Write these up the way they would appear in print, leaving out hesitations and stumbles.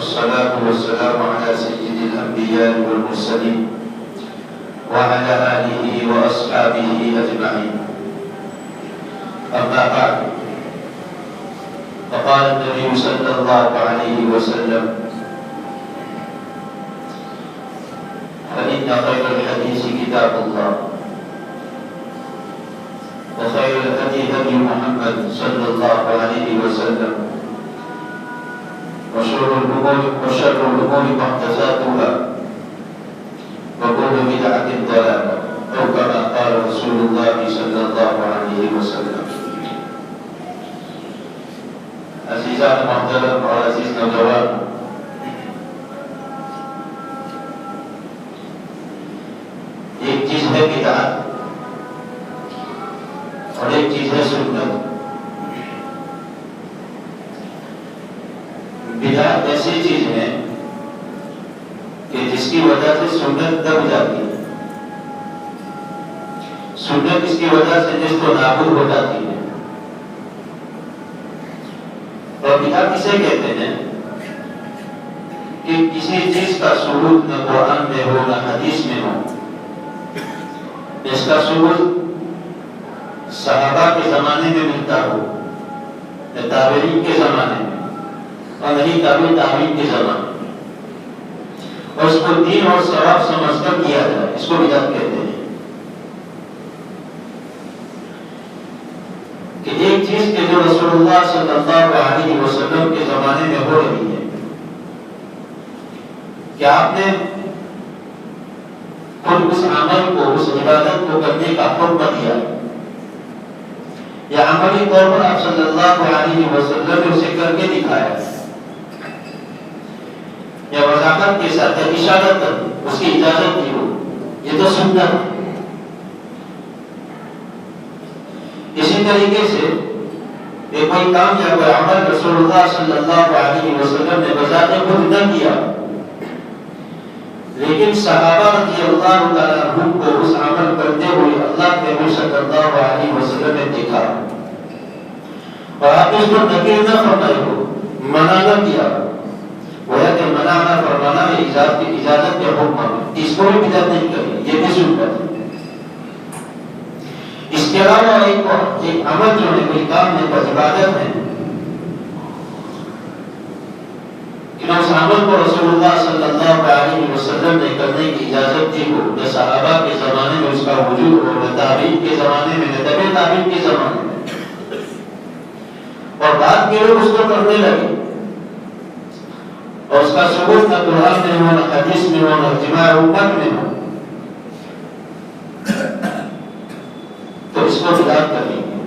والصلاة والسلام على سيد الأنبياء والمرسلين وعلى آله وأصحابه أجمعين. أما بعد، فقال النبي صلى الله عليه وسلم: فإن خير الحديث كتاب الله، وخير الهدي هدي محمد صلى الله عليه وسلم، وشر الأمور محدثاتها، وكل بدعة ضلالة، أو كما قال رسول الله صلى الله عليه وسلم. عزیزان محترم اور عزیز نوجوان، ایک چیز ہے بدعت اور ایک چیز ہے سنت. بدعت ایسی چیز ہے کہ جس کی وجہ سے سنت دب جاتی ہے، سنت اس کی وجہ سے جس کو نابود ہو جاتی ہے. اور بدعت کسے کہتے ہیں کہ کسی چیز کا ثبوت نہ قرآن میں ہو نہ حدیث میں ہو. اس کا ثبوت صحابہ کے زمانے میں ملتا ہو، نہ تابعین کے زمانے میں، اور نہیں تابعین کے زمانے میں، اور اس کو دین اور ثواب سمجھ کر کیا جائے، اس کو بدعت کہتے ہیں. کہ ایک چیز کہ جو رسول اللہ صلی اللہ علیہ وسلم کے زمانے میں ہو رہی ہے، کہ آپ نے خود اس عمل کو، اس عبادت کو کرنے کا حکم دیا، یا عملی طور پر آپ صلی اللہ علیہ وسلم نے اسے کر کے دکھایا، یا وضاحت کے ساتھ یا اشارت اس کی اجازت دی ہو، یہ تو سنت ہے. اسی طریقے سے ایک کوئی کام یا کوئی عمل رسول اللہ صلی اللہ علیہ وسلم نے بذات خود نہ کیا، لیکن صحابہ رضی اللہ تعالیٰ عنہم کو اس عمل کرتے ہوئے اللہ کے نبی صلی اللہ علیہ وسلم نے دیکھا، اور آپ اس کو نکیر نہ فرمائے ہو، منع نہ کیا. گویا کہ منع نہ فرمانا ہے اجازت کے حکم میں، اس کو بھی بدعت نہیں کری، یہ بھی سنت ہے. اس کے علاوہ ایک عمل جو ہے، کوئی کام ہے، کوئی عبادت ہے، کہ اس عمل کو رسول اللہ صلی اللہ علیہ وسلم نے کرنے کی اجازت دی ہو، نہ صحابہ کے زمانے میں اس کا وجود ہو، نہ تابعین کے زمانے میں، نہ تبع تابعین کے زمانے میں، اور بعد کے لوگ اس کو کرنے لگے، اور اس کا ثبوت نہ قرآن میں ہو، نہ حدیث میں ہو، نہ اجماع امت میں ہو، تو اس کو بدعت کریں گے.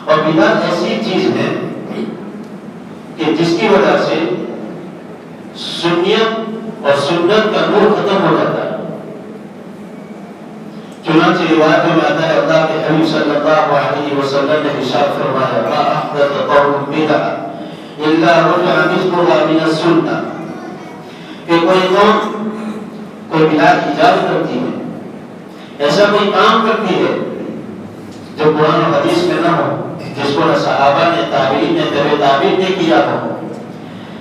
اور بدعت ایسی چیز ہے کہ جس کی وجہ سے سنیت اور سنت کا نور ختم ہو جاتا ہے. چنانچہ روایت میں آتا ہے، اللہ کے حبیب صلی اللہ علیہ وسلم نے ارشاد فرمایا: ما احدث قوم بدعۃ الا رجع مثلها من السنہ. کہ کوئی قوم کوئی بدعت ایجاد کرتی ہے، ایسا کوئی کام کرتی ہے جو قرآن و حدیث میں نہ ہو، جس کو نہ صحابہ نے، تابعین نے، تبع تابعین نے کیا ہو،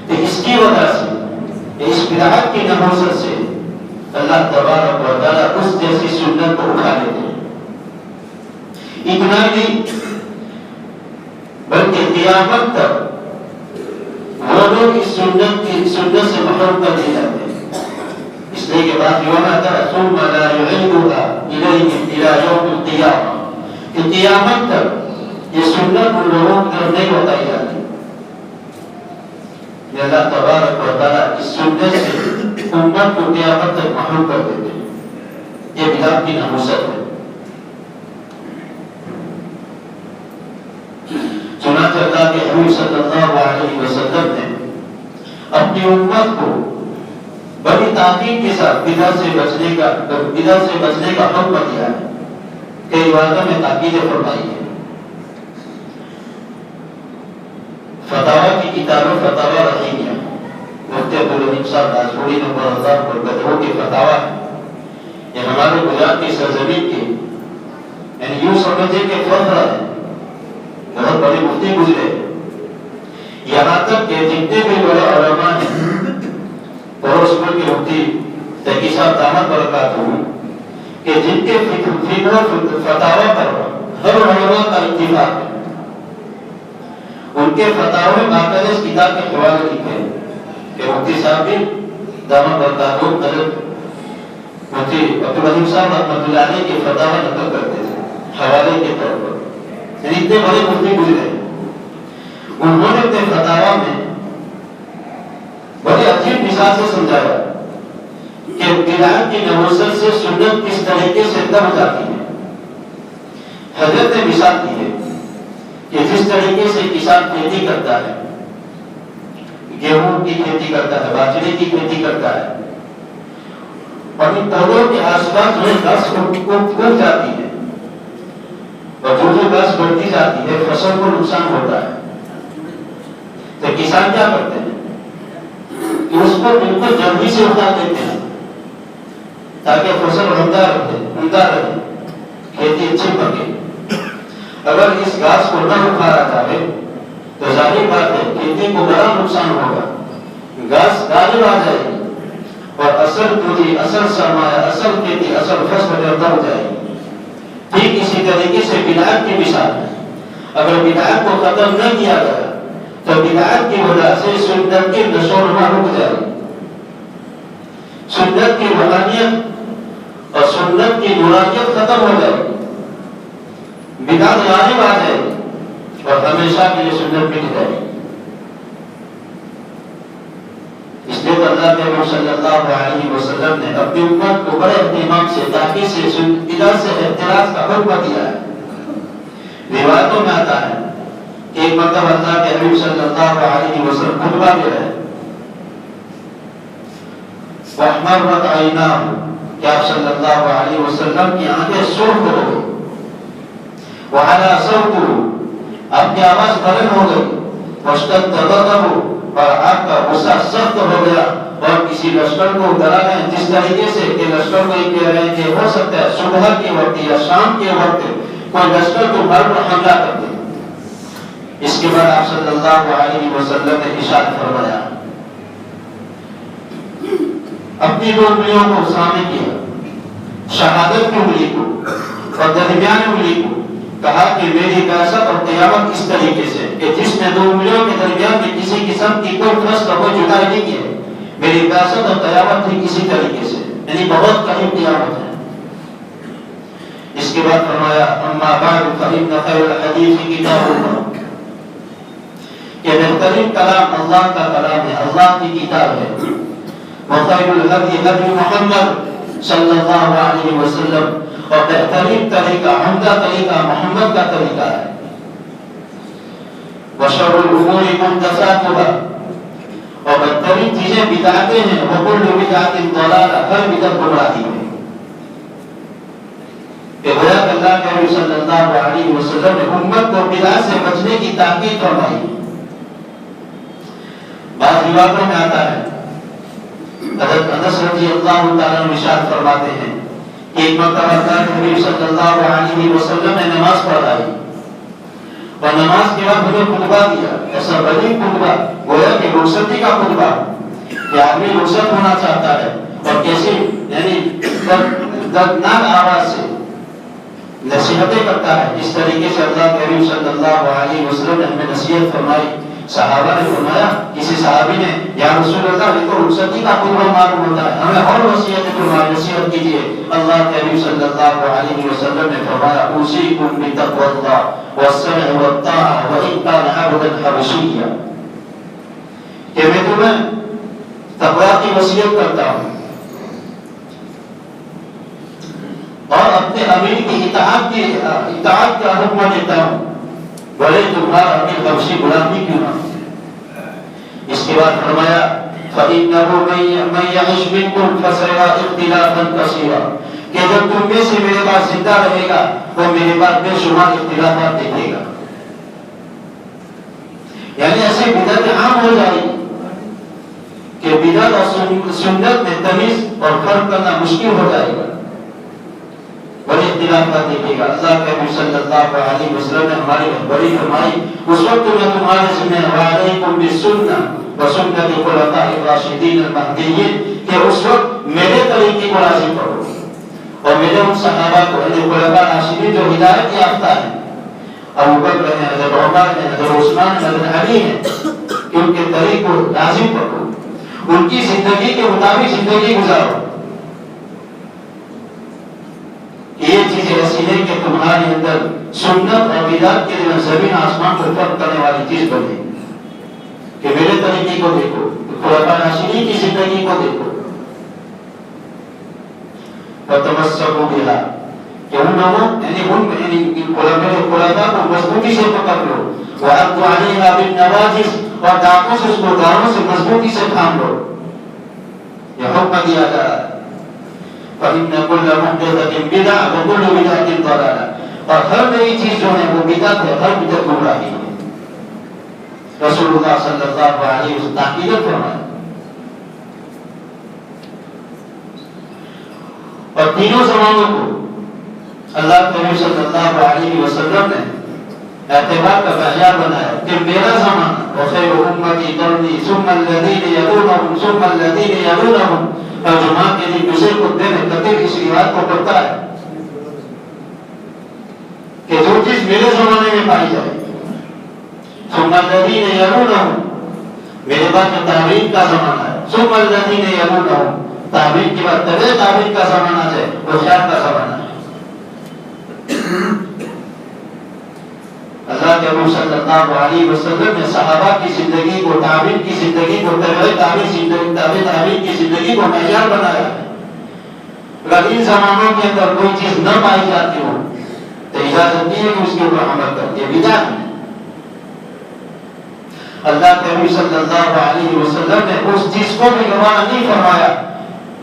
تو اس کی وجہ سے، اس بدعت کی نحوست سے اللہ تبارک و تعالیٰ اس جیسی سنت کو اٹھا لیتے ہیں. اتنا نہیں بلکہ قیامت تک وہ لوگ اس سنت سے محروم کر دیے جاتے ہیں. اس لیے کہ بات یہ ہونا تھا، ثم لا يعيدها إليهم إلى يوم القيامة، کہ قیامت تک یہ سنت ان لوگوں کی نہیں بتائی جاتی. اللہ تبارک و تعالیٰ اس سنت سے امت کو قیامت تک محروم کر دیتے ہیں. یہ بدعت کی نحوست ہے. چنانچہ اللہ کے حبیب صلی اللہ علیہ وسلم نے اپنی امت کو بڑی تاکید کے ساتھ بدعت سے بچنے کا حکم دیا ہے. کئی روایتوں میں تاکید فرمائی ہے. فتاوی کی کتاب فتاوی رحیمیہ، مفتی عبدالحلیم صاحب راجپوری نمبر 1000 پر گدھوں کے فتاوی، یہ ہمارے گجرات کی سرزمین کے، یعنی یوں سمجھے کہ فخر ہے، بہت بڑے مفتی گزرے. یہاں تک کہ جتنے بھی بڑے علماء ہیں پڑوس ملک کے مفتی تقی صاحب دامت برکاتہ کہ جن کے فتاوی پر ہر علماء کا اتفاق ہے، ان کے فتاوی باقاعدہ اس کتاب کے حوالے لکھے کہ مفتی صاحب بھی دامت برکاتہ حضرت مفتی عبدالرحیم صاحب رحمۃ اللہ علیہ کے فتاوی نقل کرتے تھے حوالے کے طور پر، یعنی اتنے بڑے مفتی گزرے، انہوں نے اپنے فتاوی میں بڑی عجیب مثال سے سمجھایا کہ بدعت کی نوسط سے سنت کس طریقے سے دب جاتی ہے۔ حضرت نے مثال دی ہے کہ جس طریقے سے کسان کھیتی کرتا ہے، گیہوں کی کھیتی کرتا ہے، باجرے کی کھیتی کرتا ہے، اور ان پودوں کے آس پاس جو گھاس اگ جاتی ہے، اور جو گھاس بڑھتی جاتی ہے فصل کو نقصان ہوتا ہے، تو کسان کیا کرتے ہیں کہ اس کو بالکل جلدی سے اٹھا دیتے ہیں تاکہ فصل عمدہ رہے، کھیتی اچھی پکے۔ اگر اس گھاس کو نہ اکھاڑا جائے تو ظاہر بات ہے کھیتی کو بڑا نقصان ہوگا، گھاس غالب آ جائے گی اور اصل پوری، اصل سرمایہ، اصل کھیتی، اصل فصل دب جائے گی۔ ٹھیک اسی طریقے سے بدعت کی مثال ہے، اگر بدعت کو ختم نہ کیا گیا تو بدعت کی وجہ سے سنت کی نشو و نما رک جائے گی، سنت کی روحانیت اور سنت کی نورانیت ختم ہو جائے گی، بدعت غالب آ جائے گی اور ہمیشہ کے لیے سنت مٹ جائے گی۔ اس لیے اللہ کے نبی صلی اللہ علیہ وسلم نے اپنی امت کو بڑے اہتمام سے تاکید سے بدعت سے احتراز کا حکم دیا ہے۔ روایتوں میں آتا ہے کہ ایک مرتبہ اللہ کے نبی صلی اللہ علیہ وسلم خطبہ دے رہے ہیں، وَأَحْمَرَّتْ عَيْنَاهُ کہ آپ صلی اللہ علیہ وسلم کی آنکھیں سرخ ہو گئی، وَعَلَى صَوْتُهُ آپ کی آواز بلند ہو گئی، وَاشْتَدَّ غَضَبُهُ اور آپ کا غصہ سخت ہو گیا، اور کسی لشکر کو ڈرا گئے جس طریقے سے کہ لشکر کو یہ کہہ رہے ہیں کہ ہو سکتا ہے صبح کے وقت یا شام کے وقت کوئی لشکر تو گھر پر حملہ کر دے۔ اس کے بعد آپ صلی اللہ علیہ وسلم نے ارشاد فرمایا، اپنی دو انگلیوں کو سامنے کیا، شہادت کی انگلی کو اور درمیان انگلی کو، کہا کہ میری بعثت اور قیامت اس طریقے سے کہ جس نے دو انگلیوں کے درمیان میں کسی قسم کی کوئی فرق کا کوئی جدائی نہیں کی ہے، میری بعثت اور قیامت بھی کسی طریقے سے، یعنی بہت قریب قیامت ہے۔ اس کے بعد فرمایا، اما بعد فإن خیر الحدیث کتاب اللہ کہ بہترین کلام اللہ کا کلام ہے، اللہ کی کتاب ہے، وخیر الہدی ہدی محمد صلی اللہ علیہ وسلم اور بہترین طریقہ، عمدہ طریقہ محمد کا طریقہ ہے، وشر الامور محدثاتها اور بہترین چیزیں بدعتیں ہیں، وکل بدعۃ ضلالہ ہر بدعت گمراہی ہے۔ کہ گویا کہ اللہ کے نبی صلی اللہ علیہ وسلم نے امت کو بدعت سے بچنے کی تاکید فرمائی۔ بعض روایتوں میں آتا ہے، حضرت انس رضی اللہ تعالیٰ عنہ ارشاد فرماتے ہیں کہ ایک مرتبہ اللہ کے نبی صلی اللہ علیہ وسلم نے نماز پڑھائی اور نماز کے بعد ہمیں خطبہ دیا، ایسا بڑی خطبہ گویا کہ رخصتی کا خطبہ کہ آدمی رخصت ہونا چاہتا ہے اور کیسے یعنی دردناک آواز سے نصیحتیں کرتا ہے، اس طریقے سے اللہ کے نبی صلی اللہ علیہ وسلم نے ہمیں نصیحت فرمائی۔ صحابہ نے فرمایا، کسی صحابی نے یا رسول اللہ یہ تو رخصتی کا خطبہ معلوم ہوتا ہے، ہمیں اور وصیت فرمائی، نصیحت کیجیے۔ اللہ کے نبی صلی اللہ علیہ وسلم نے فرمایا، اوصیکم بتقوی اللہ والسمع والطاعہ وان کان عبدا حبشیا کہ میں تمہیں تقوی کی وصیت کرتا ہوں اور اپنے امیر کی اطاعت کا حکم دیتا ہوں، بھلے تمہارا امیر حبشی غلام بھی کیوں نہ۔ اس کے بعد فرمایا، فَإِنَّهُ مَن يَعِشْ مِنكُمْ فَسَيَرَىٰ اخْتِلَافًا كَثِيرًا کہ جب تم میں سے میرے پاس زندہ رہے گا وہ میرے پاس بے شمار اختلافات دیکھے گا، یعنی ایسے بدعت عام ہو جائے گی کہ بدعت اور سنت میں تمیز اور فرق کرنا مشکل ہو جائے گا۔ بڑے اختلافات دیکھیے گا. اللہ کے نبی صلی اللہ علیہ وسلم نے ہماری رہبری فرمائی اس وقت میں تمہارے ذمہ وعلیکم بالسنہ وسنت الخلفاء الراشدین المہدیین کہ اس وقت میرے طریقے کو لازم کرو اور میرے ان صحابہ کو خلفاء راشدین جو ہدایت یافتہ ہیں ابو بکر ہیں حضرت عمر ہیں حضرت عثمان ہیں حضرت علی ہیں کہ ان کے طریق کو لازم کرو ان کی زندگی کے مطابق زندگی گزارو. یہ چیز ایسی ہے کہ تمہارے اندر سنت اور بدعت کے لیے زمین آسمان کو فرق کرنے والی چیز بنے کہ میرے طریقے کو دیکھو خلفاء راشدین کی زندگی کو دیکھو فتمسکوا بہا کہ ان لوگوں یعنی خلفاء کو مضبوطی سے پکڑ لو وعضوا علیہا بالنواجذ اور دانتوں سے اس کو دانتوں سے مضبوطی سے تھام لو. یہ حکم دیا جا رہا ہے فَإِنَّ كُلَّ مُحْدَثَةٍ بِدْعَةٌ وَكُلُّ بِدْعَةٍ ضَلَالَةٌ اور ہر نئی چیز جو ہے وہ بدعت ہے ہر بدعت گمراہی ہے. رسول اللہ صلی اللہ علیہ وسلم تاکید فرمایا. اور تینوں زمانوں کو اللہ کے نبی صلی اللہ علیہ وسلم نے اعتبار کا معیار بنایا کہ میرا زمانہ وخیر امتی قرنی ثم الذین یلونہم ثم الذین یلونہم اور جمعہ کے لیے دوسرے خطبے میں کبھی اس روایت کو پڑھتا ہے کہ جو چیز میرے زمانے میں پائی جائے ثم الذین یلونہم میرے بعد جو تابعین کا زمانہ ہے ثم الذین یلونہم تابعین کے بعد تبع تابعین کا زمانہ ہے وہ خیر کا زمانہ ہے. اللہ کے نبی صلی اللہ علیہ وسلم نے صحابہ کی زندگی کو تابعین کی زندگی کو تابعین کی زندگی کو معیار بنایا ہے. اگر ان زمانوں کے اندر کوئی چیز نہ پائی جاتی ہو تو اجازت نہیں ہے کہ اس کے اوپر عمل کر کے بدعت ہے. اللہ کے نبی صلی اللہ علیہ وسلم نے اس چیز کو بھی گوارا نہیں فرمایا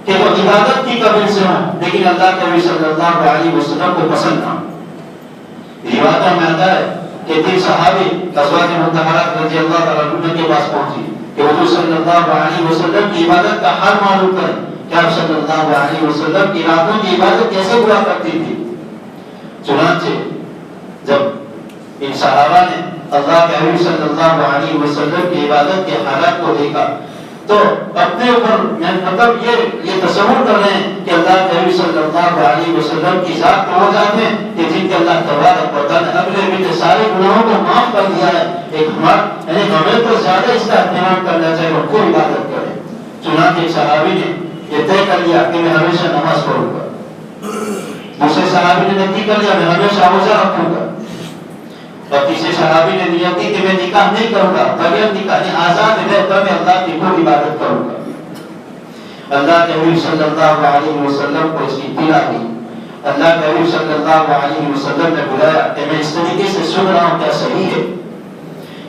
کہ وہ عبادت کی قبیل سے ہو لیکن اللہ کے نبی صلی اللہ علیہ وسلم کو پسند نہ. روایتوں میں آتا ہے کہ تین صحابی ازواج مطہرات رضی اللہ تعالیٰ عنہ کے پاس پہنچی کہ حضور صلی اللہ علیہ وسلم کی عبادت کا حال معلوم کریں کہ آپ صلی اللہ علیہ وسلم کی راتوں کی عبادت کیسے ہوا کرتی تھی. چنانچہ جب ان صحابہ نے اللہ کے حبیب صلی اللہ علیہ وسلم کی عبادت کے حالات کو دیکھا تو اپنے اوپر مطلب یہ تصور کر رہے ہیں کہ اللہ کے حبیب صلی اللہ علیہ وسلم کی ذات کو وہ ذات ہے کہ جن کے اللہ تبارک و تعالی نے اپنے بیٹے سارے گناہوں کو معاف کر دیا ہے. ایک یعنی ہمیں تو زیادہ اس کا اہتمام کرنا چاہیے اور کوئی عبادت کرے. چنانچہ ایک صحابی نے یہ طے کر لیا کہ میں ہمیشہ نماز پڑھوں گا. دوسرے صحابی نے نتی کر لیا میں ہمیشہ روزہ رکھوں گا. اور تیسرے صحابی نے نیت کی کہ میں نکاح نہیں کروں گا بغیر نکاح آزاد رہ کر میں اللہ کی کوئی عبادت کروں گا. اللہ کے حبیب صلی اللہ علیہ وسلم کو اس کی اطلاع دی. اللہ کے حبیب صلی اللہ علیہ وسلم نے بلایا کہ میں اس طریقے سے سن رہا ہوں کیا صحیح ہے.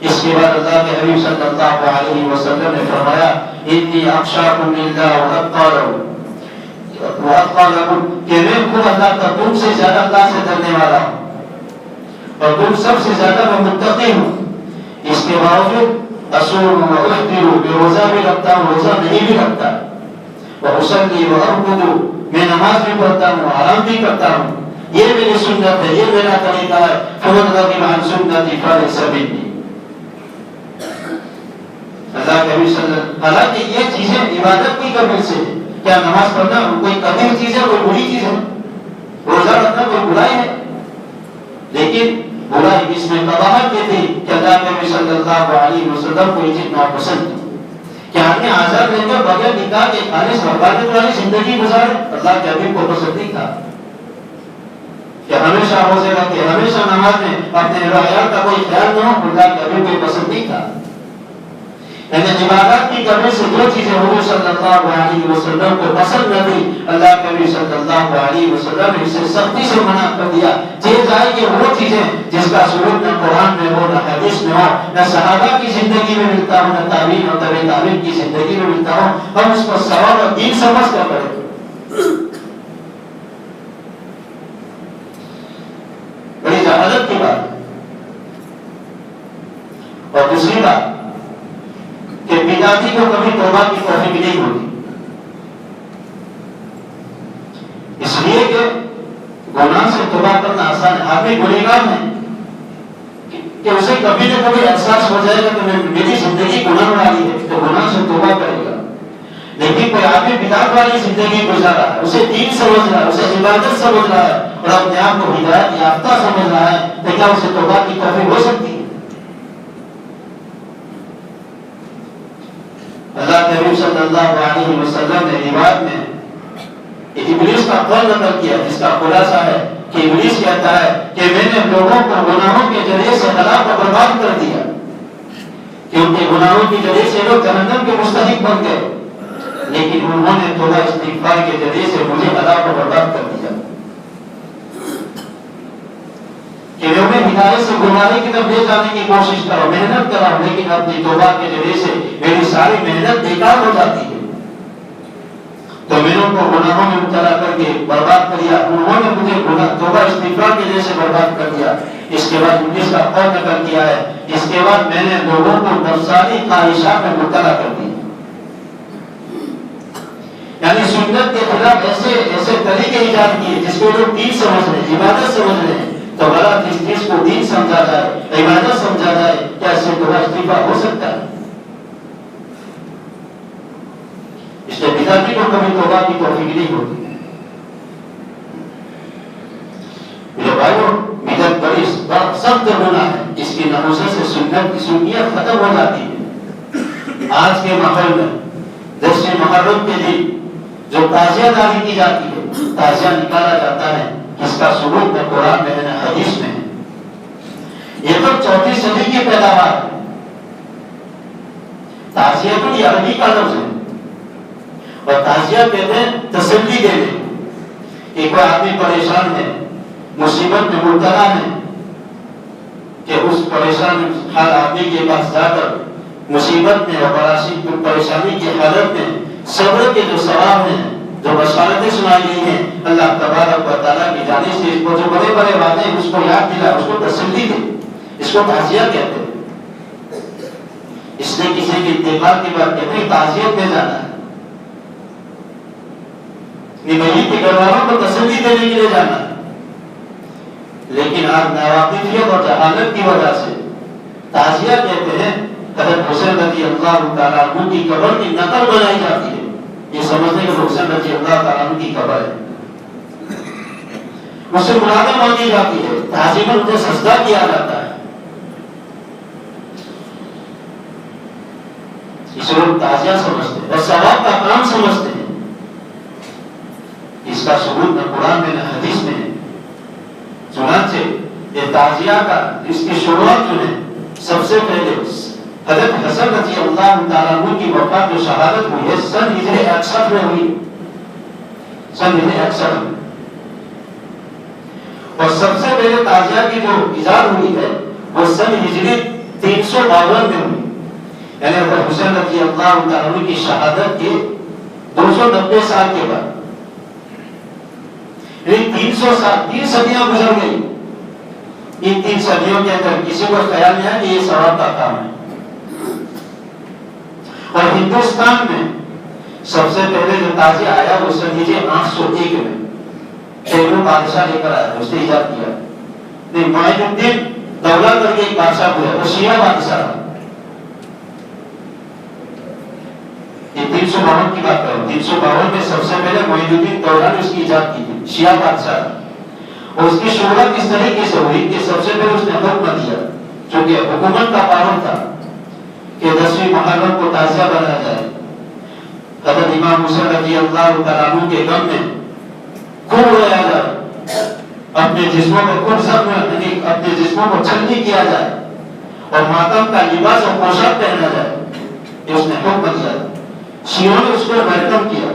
اس کے بعد اللہ کے حبیب صلی اللہ علیہ وسلم نے فرمایا انی اخشاکم للہ واتقى لكم کہ میں خود اللہ کا تم سے زیادہ اللہ سے ڈرنے والا ہوں اور تم سب سے زیادہ میں متقی ہوں. اس کے باوجود اصوم و افطر میں روزہ بھی رکھتا ہوں روزہ نہیں بھی رکھتا واصلی وارقد میں نماز بھی پڑھتا ہوں آرام بھی کرتا ہوں. یہ میری سنت ہے یہ میرا طریقہ ہے. فمن رغب عن سنتی فلیس منی. اللہ کے نبی صلی اللہ علیہ وسلم حالانکہ یہ چیزیں عبادت کی قبیل سے ہے. کیا نماز پڑھنا کوئی قبیل چیز ہے کوئی بری چیز ہے؟ روزہ رکھنا کوئی برائی ہے؟ لیکن برائی اس میں قباحت یہ تھی کہ اللہ کے نبی صلی اللہ علیہ وسلم کو یہ چیز ناپسند تھی کہ آپ نے آزاد رہ کر بغیر نکاح کے خالص عبادت والی زندگی گزارے. اللہ کے حبیب کو پسند نہیں تھا کہ ہمیشہ روزے رکھے ہمیشہ نماز میں اپنے روایات کا کوئی خیال نہ ہو. اللہ کے حبیب کو پسند نہیں تھا. لیکن عبادات کی کرنے سے جو چیزیں حضور صلی اللہ علیہ وسلم کو پسند نہ تھی اللہ کے نبی صلی اللہ علیہ وسلم نے اسے سختی سے منع کر دیا. چیز آئے کہ وہ چیزیں جس کا ثبوت نہ قرآن میں ہو نہ حدیث میں ہو نہ صحابہ کی زندگی میں ملتا ہو نہ تابعین اور تبع تابعین کی زندگی میں ملتا ہو ہم اس کو ثواب اور دین سمجھ کر کریں. بڑی جہالت کی بات ہے. اور دوسری بات کہ بدعتی کو کبھی توبہ کی توفیق نہیں ہوتی. اس لیے کہ گناہ سے توبہ کرنا آسان ہے. آدمی گنہگار ہے کہ اسے کبھی نہ کبھی احساس ہو جائے گا کہ میری زندگی گناہ والی ہے تو گناہ سے توبہ کرے گا. لیکن کوئی آدمی بدعت والی زندگی گزار رہا ہے, اسے دین سمجھ رہا ہے, اسے عبادت سمجھ رہا ہے اور اپنے آپ کو ہدایت یافتہ سمجھ رہا ہے, تو کیا اسے توبہ کی توفیق ہو سکتی ہے؟ اللہ کے نبی صلی اللہ علیہ وسلم نے روایت میں ابلیس کا قول نقل کیا جس کا خلاصہ ہے کہ ابلیس کہتا ہے کہ میں نے لوگوں کو گناہوں کے ذریعے سے ہلاک و برباد کر دیا, کیونکہ گناہوں کے ذریعے سے لوگ جہنم کے مستحق بن گئے, لیکن انہوں نے توبہ استغفار کے ذریعے سے مجھے ہلاک و برباد کر دیا. کہ میں انہیں ہدایت سے گمراہی کی طرف لے جانے کی کوشش کرو, محنت کرو, لیکن اپنی توبہ کے ذریعے سے میری ساری محنت بیکار ہو جاتی ہے. تو میں نے ان کو گناہوں میں مبتلا کر کے برباد کر دیا, انہوں نے مجھے توبہ استغفار کے ذریعے سے برباد کر دیا. اس کے بعد ابلیس کا قول نقل کیا ہے, اس کے بعد میں نے لوگوں کو نفسانی خواہشات میں مبتلا کر دیا. یعنی سنت کے خلاف ایسے طریقے ایجاد کیے جس کو لوگ دین سمجھ رہے ہیں, عبادت سمجھ رہے ہیں, تو غلط اس چیز کو دین سمجھا جائے, عبادت سمجھا جائے, کیا اس سے توبہ استغفار ہو سکتا ہے؟ اس لیے بدعتی کو کبھی توبہ کی توفیق نہیں ہوتی. میرے بھائیوں, بدعت بڑی سخت گناہ ہے, اس کی نحوست سے سنت کی سنیت ختم ہو جاتی ہے. آج کے ماحول میں 10 محرم کے دن جو تعزیہ داری کی جاتی ہے, تعزیہ نکالا جاتا ہے, اس کا ثبوت نہ قرآن میں ہے نہ حدیث میں ہے. یہ تو 4 صدی کی پیداوار ہے. تعزیہ تو یہ عربی کا لفظ ہے, اور تعزیہ کہتے ہیں تسلی دینے. کہ کوئی آدمی پریشان ہے, مصیبت میں مبتلا ہے, کہ اس پریشان حال آدمی کے پاس جا کر مصیبت میں اور پریشانی کی حالت میں صبر کے جو ثواب ہیں, جو بشارتیں سنائی گئی ہیں اللہ تبارک و تعالیٰ کی جانب سے, اس کو جو بڑے بڑے وعدے ہیں اس کو یاد دلا, اس کو تسلی دے, اس کو تعزیہ کہتے ہیں. اس نے کسی کے انتقال کے بعد کہتے ہیں تعزیت دے جانا ہے, میت کے گھر والوں کو تسلی دینے کے لیے جانا ہے. لیکن آپ ناواقفیت اور جہالت کی وجہ سے تعزیہ کہتے ہیں حضرت حسین رضی اللہ تعالیٰ عنہ کی قبر کی نقل بنائی جاتی ہے, یہ سمجھنے کہ حسین رضی اللہ تعالیٰ عنہ کی قبر ہے, اس سے مرادیں مانگی جاتی ہے, تعظیماً انہیں سجدہ کیا جاتا ہے. اسے لوگ تعزیہ سمجھتے ہیں اور ثواب کا کام سمجھتے ہیں. اس کا ثبوت نہ قرآن میں نہ حدیث میں ہے. چنانچہ یہ تعزیہ کا اس کی شروعات جو ہے, سب سے پہلے حضرت حسن رضی اللہ تعالیٰ عنہ کی وفات جو شہادت ہوئی ہے سن ہجری 61 میں ہوئی, سن ہجری 61 میں. اور سب سے پہلے تعزیہ کی جو ایجاد ہوئی ہے وہ سن ہجری 352 میں ہوئی, یعنی حضرت حسین رضی اللہ تعالیٰ عنہ کی شہادت کے 290 سال کے بعد. یعنی 300 سال, 3 صدیاں گزر گئی. ان 3 صدیوں کے اندر کسی کو خیال نہیں ہے کہ یہ ثواب کا کام ہے. اور ہندوستان میں سب سے پہلے جو تعزیہ آیا وہ سن ہجری 801 میں تیمور بادشاہ لے کر آیا, اس نے ایجاد کیا. نہیں, معین الدین دولہ کر کے ایک بادشاہ ہوا, وہ شیعہ بادشاہ. یہ 352 کی بات کریں, 352 میں سب سے پہلے معین الدین دولہ نے اس کی ایجاد کی تھی, شیعہ بادشاہ. اور اس کی شروعات اس طریقے سے ہوئی کہ سب سے پہلے اس نے حکم دیا, چونکہ حکومت کا قانون تھا کہ 10ویں محرم کو تعزیہ بنایا جائے. حضرت امام حسین رضی اللہ تعالیٰ عنہ کے غم میں خوب رویا جائے, اپنے جسموں کو خود زخم, یعنی اپنے جسموں کو چھلنی کیا جائے اور ماتم کا لباس اور پوشاک پہنا جائے. یہ اس نے حکم دیا. شیعوں نے اس کو ویلکم کیا,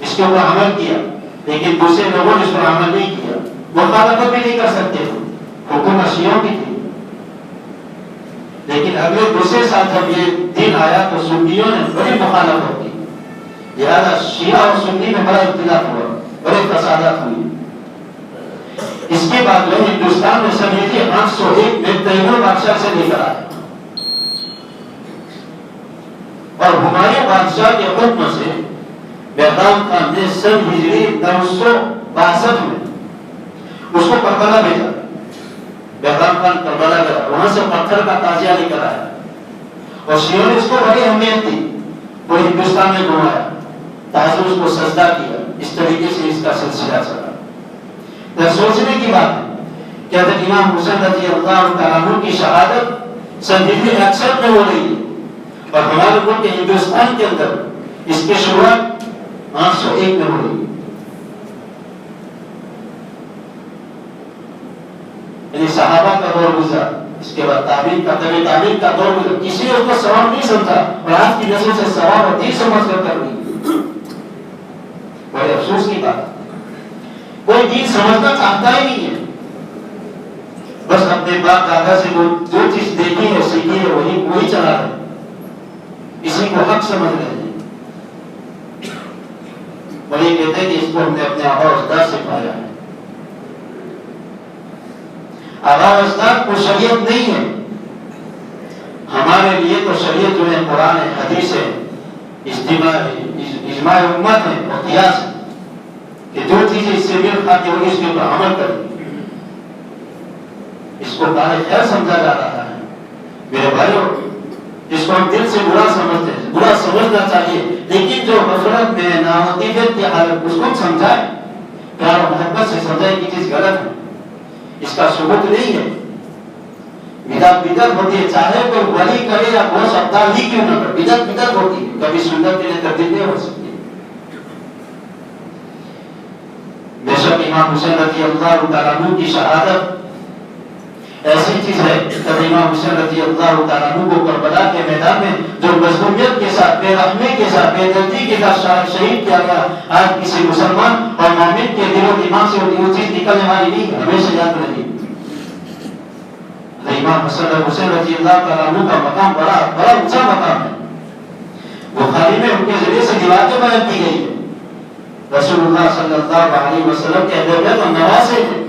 اس کے اوپر عمل کیا, لیکن دوسرے لوگوں نے اس پر عمل نہیں کیا. مخالفت بھی نہیں کر سکتے تھے, حکومت شیعوں کی تھی. لیکن اگلے دوسرے سال جب یہ دن آیا تو سنیوں نے بڑی مخالفت کی, لہذا شیعہ اور سنی میں بڑا اختلاف ہوا, بڑے فسادات ہوئی. اس کے بعد وہ ہندوستان میں سن ہجری 801 میں تیمور بادشاہ سے لے کر آئے, اور ہمایوں بادشاہ کے حکم سے بہرام خان نے سن ہجری 962 میں اس کو کربلا بھیجا، بہرام خان کربلا گیا، وہاں سے پتھر کا تازیہ لے کر آیا اور شیعوں نے اس کو بڑی اہمیت دی، پورے ہندوستان میں گھمایا، تاجر اس کو سجدہ کیا، اس طریقے سے اس کا سلسلہ چلا۔ تو سوچنے کی بات ہے کہ حضرت امام حسین رضی اللہ تعالیٰ عنہ کی شہادت سن 1961 میں ہو رہی ہے اور ہمارے ملک ہندوستان کے اندر اس کی شروعات 801 میں ہو رہی ہے۔ یعنی صحابہ کا دور گزرا، اس کے بعد تابعین کا دور گزرا، کسی نے اس کو ثواب نہیں سمجھا اور آج کی نسل سے ثواب اور دین سمجھ کر رہی ہے۔ بڑے افسوس کی بات، کوئی دین سمجھنا چاہتا ہی نہیں ہے، بس اپنے باپ دادا سے جو چیز دیکھی ہے سیکھی ہے وہی چلا رہے، اسی کو حق سمجھ رہے ہیں۔ وہی کہتے ہیں کہ اس کو ہم نے اپنے آبا اجداد سے پایا ہے۔ آبا اجداد کو شریعت نہیں ہے، ہمارے لیے تو شریعت جو ہے قرآن ہے، حدیث ہے، اجماع امت ہے اور قیاس ہے کہ جو چیزیں اس سے میل کھاتی ہوگی اس کے اوپر عمل کریں۔ اس کو کار خیر سمجھا جا رہا ہے۔ میرے بھائیوں، اس کو ہم دل سے برا سمجھتے ہیں، برا سمجھنا چاہیے، لیکن جو غفلت میں ناواقفیت کی حالت اس کو سمجھائے، پیار و محبت سے سمجھائے کہ چیز غلط ہے، اس کا ثبوت نہیں ہے۔ بدعت ہوتی ہے، چاہے کوئی ولی کرے یا کوئی ابدال ہی کیوں نہ کرے، بدعت ہوتی ہے، کبھی سنت کے لیے تبدیل نہیں ہو سکتی۔ بے شک امام حسین رضی اللہ تعالیٰ عنہ کی شہادت ایسی چیز ہے کہ امام حسین رضی اللہ تعالیٰ عنہ کو کربلا کے میدان میں جو مظلومیت کے ساتھ، بے رحمی کے ساتھ، بے دردی کے ساتھ شہید کیا گیا، آج کسی مسلمان اور مومن کے دل و دماغ سے وہ چیز نکلنے والی نہیں ہے، ہمیشہ یاد رہے۔ امام حسین رضی اللہ تعالیٰ عنہ کا مقام بڑا اونچا مقام ہے۔ بخاری میں ان کے ذریعے سے روایتیں بیان کی گئی ہے۔ رسول اللہ صلی اللہ علیہ وسلم کے اہل بیت اور نواسے ہیں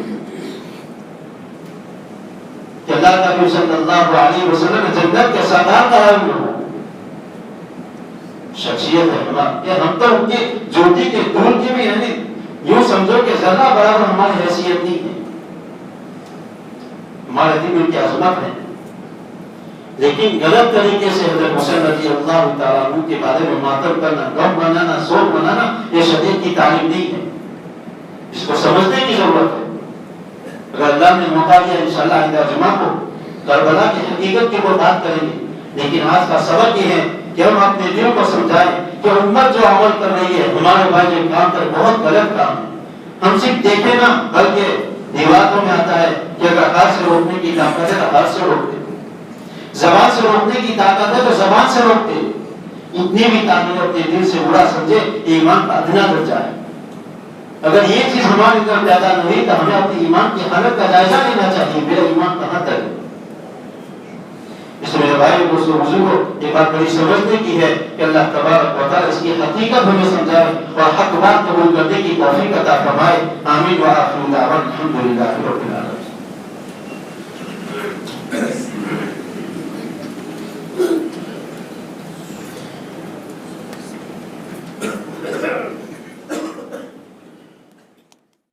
کہ اللہ کا نبی صلی اللہ علیہ وسلم جنت کے سردار قرار میں ہو، شخصیت ہے ہماری، ہم تو ان کی جوتی کے دور کی بھی یعنی یوں سمجھو کہ ذرہ برابر ہماری حیثیت نہیں ہے، ہمارے دل میں کی عظمت ہے، لیکن غلط طریقے سے حضرت حسین رضی اللہ تعالیٰ عنہ کے بارے میں ماتم کرنا، غم منانا، سوگ منانا، یہ شریعت کی تعلیم نہیں ہے، اس کو سمجھنے کی ضرورت ہے۔ اگر اللہ نے موقع دیا انشاءاللہ آئندہ جمعہ کو کربلا کی حقیقت کی وہ بات کریں گے، لیکن آج کا سبق یہ ہے کہ ہم اپنے دل کو سمجھائیں کہ امت جو عمل کر رہی ہے، ہمارے بھائی جو کام کر بہت غلط کام ہے، ہم صرف دیکھیں نہ بلکہ روایتوں میں آتا ہے کہ اگر ہاتھ سے روکنے کی طاقت ہے تو ہاتھ سے روکتے، زبان سے روکنے کی طاقت ہے تو زبان سے روکتے، اتنی بھی طاقت اپنے دل سے برا سمجھے ایمان کا ادنا درجہ ہے۔ اگر یہ چیز ہمارے اندر پیدا نہیں ہوئی تو ہمیں اپنے ایمان کی حالت کا جائزہ لینا چاہیے، میرا ایمان کہاں تک ہے۔ اس میرے بھائی دوستوں بزرگوں یہ بات بڑی سمجھنے کی ہے کہ اللہ تبارک و تعالیٰ اس کی حقیقت ہمیں سمجھائے اور حق بات قبول کرنے کی توفیق عطا فرمائے۔ آمین و آخر دعوانا الحمدللہ رب العالمین۔